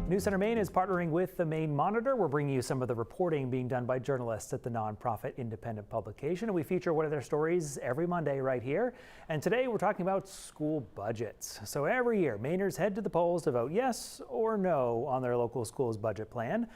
News Center Maine is partnering with the Maine-Monitor. We're bringing you some of the reporting being done by journalists at the nonprofit independent publication, and we feature one of their stories every Monday right here. And today we're talking about school budgets. So every year, Mainers head to the polls to vote yes or no on their local school's budget plan.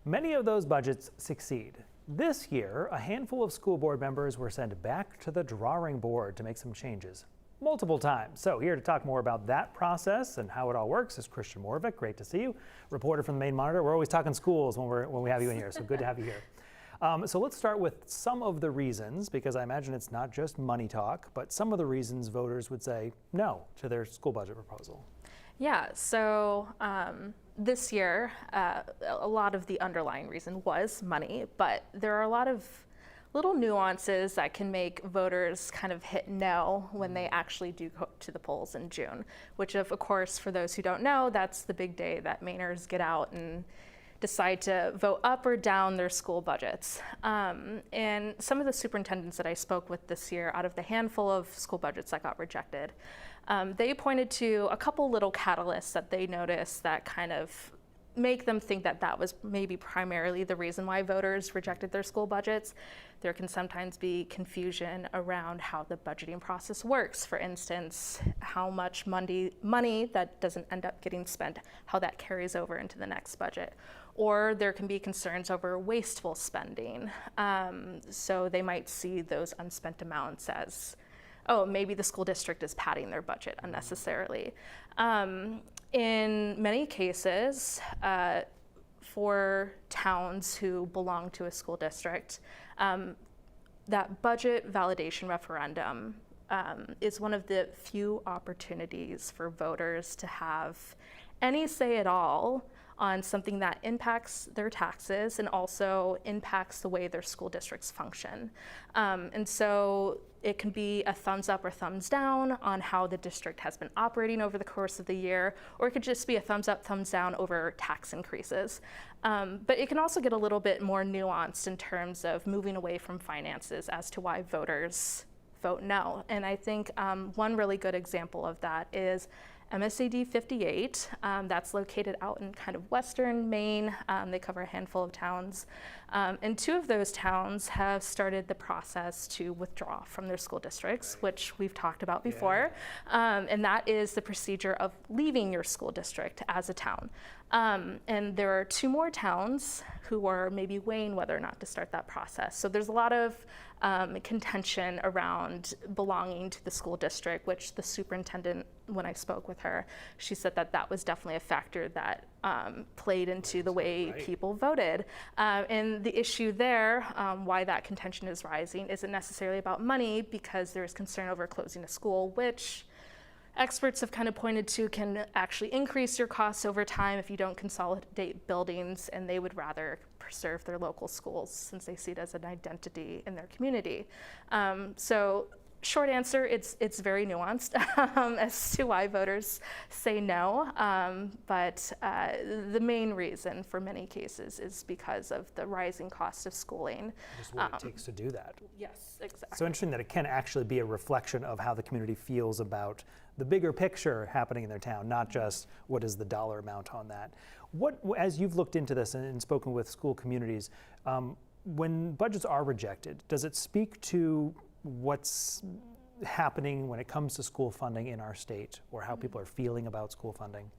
Many of those budgets succeed. This year, a handful of school board members were sent back to the drawing board to make some changes multiple times. So here to talk more about that process and how it all works is Christian Morvik. Great to see you, reporter from the Maine-Monitor. We're always talking schools when we have you in here, so good to have you here. So let's start with some of the reasons, because I imagine it's not just money talk, but some of the reasons voters would say no to their school budget proposal. Yeah, so this year, a lot of the underlying reason was money, but there are a lot of little nuances that can make voters kind of hit no when they actually do go to the polls in June, which of course, for those who don't know, that's the big day that Mainers get out and decide to vote up or down their school budgets. And some of the superintendents that I spoke with this year, out of the handful of school budgets that got rejected, they pointed to a couple little catalysts that they noticed that kind of make them think that that was maybe primarily the reason why voters rejected their school budgets. There can sometimes be confusion around how the budgeting process works. For instance, how much money that doesn't end up getting spent, how that carries over into the next budget. Or there can be concerns over wasteful spending. So they might see those unspent amounts as, oh, maybe the school district is padding their budget unnecessarily. In many cases, for towns who belong to a school district, that budget validation referendum is one of the few opportunities for voters to have any say at all on something that impacts their taxes and also impacts the way their school districts function. And so it can be a thumbs up or thumbs down on how the district has been operating over the course of the year, or it could just be a thumbs up, thumbs down over tax increases. But it can also get a little bit more nuanced in terms of moving away from finances as to why voters vote no. And I think one really good example of that is MSAD 58, that's located out in kind of western Maine. They cover a handful of towns. And two of those towns have started the process to withdraw from their school districts, which we've talked about before. And that is the procedure of leaving your school district as a town. And there are two more towns who are maybe weighing whether or not to start that process. So there's a lot of contention around belonging to the school district, which the superintendent, when I spoke with her, she said that that was definitely a factor that played into the way people voted. And the issue there, why that contention is rising, isn't necessarily about money, because there's concern over closing a school, which experts have kind of pointed to can actually increase your costs over time if you don't consolidate buildings, and they would rather preserve their local schools since they see it as an identity in their community. So short answer, it's very nuanced as to why voters say no, but the main reason for many cases is because of the rising cost of schooling. Just what it takes to do that. Yes, exactly. So interesting that it can actually be a reflection of how the community feels about the bigger picture happening in their town, not just what is the dollar amount on that. What, as you've looked into this and spoken with school communities, when budgets are rejected, does it speak to what's happening when it comes to school funding in our state, or how people are feeling about school funding?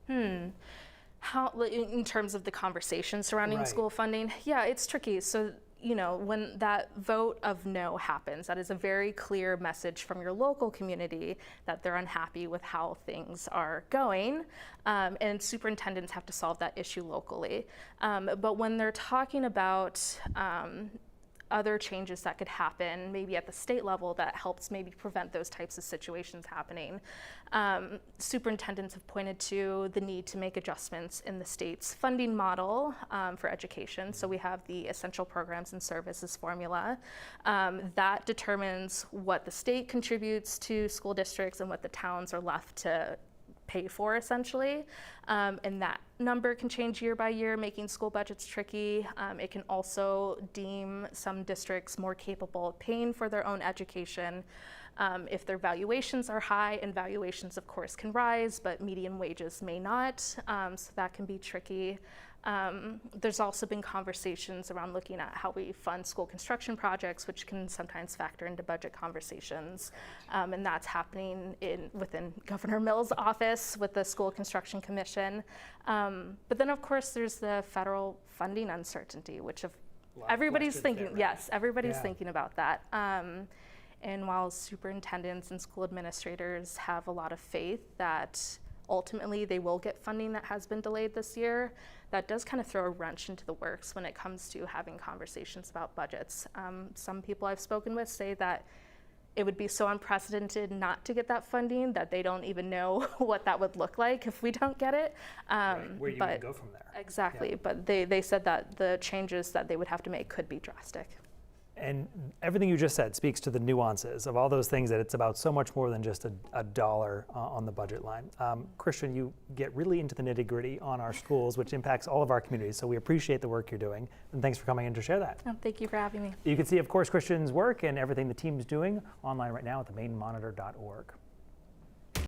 How, in terms of the conversation surrounding school funding? Yeah, it's tricky. So, you know, when that vote of no happens, that is a very clear message from your local community that they're unhappy with how things are going, and superintendents have to solve that issue locally. But when they're talking about other changes that could happen, maybe at the state level, that helps maybe prevent those types of situations happening. Superintendents have pointed to the need to make adjustments in the state's funding model for education. So we have the Essential Programs and Services formula that determines what the state contributes to school districts and what the towns are left to pay for, essentially. And that number can change year by year, making school budgets tricky. It can also deem some districts more capable of paying for their own education. If their valuations are high, and valuations of course can rise, but median wages may not, so that can be tricky. There's also been conversations around looking at how we fund school construction projects, which can sometimes factor into budget conversations. And that's happening within Governor Mills' office with the School Construction Commission. But then of course there's the federal funding uncertainty, which everybody's thinking, there, right? yes, everybody's thinking about that. And while superintendents and school administrators have a lot of faith that ultimately they will get funding that has been delayed this year, that does kind of throw a wrench into the works when it comes to having conversations about budgets. Some people I've spoken with say that it would be so unprecedented not to get that funding that they don't even know what that would look like if we don't get it. Where you can go from there. Exactly, but they said that the changes that they would have to make could be drastic. And everything you just said speaks to the nuances of all those things, that it's about so much more than just a dollar on the budget line. Christian, you get really into the nitty-gritty on our schools, which impacts all of our communities, so we appreciate the work you're doing, and thanks for coming in to share that. Oh, thank you for having me. You can see, of course, Christian's work and everything the team's doing online right now at the-maine-monitor.org.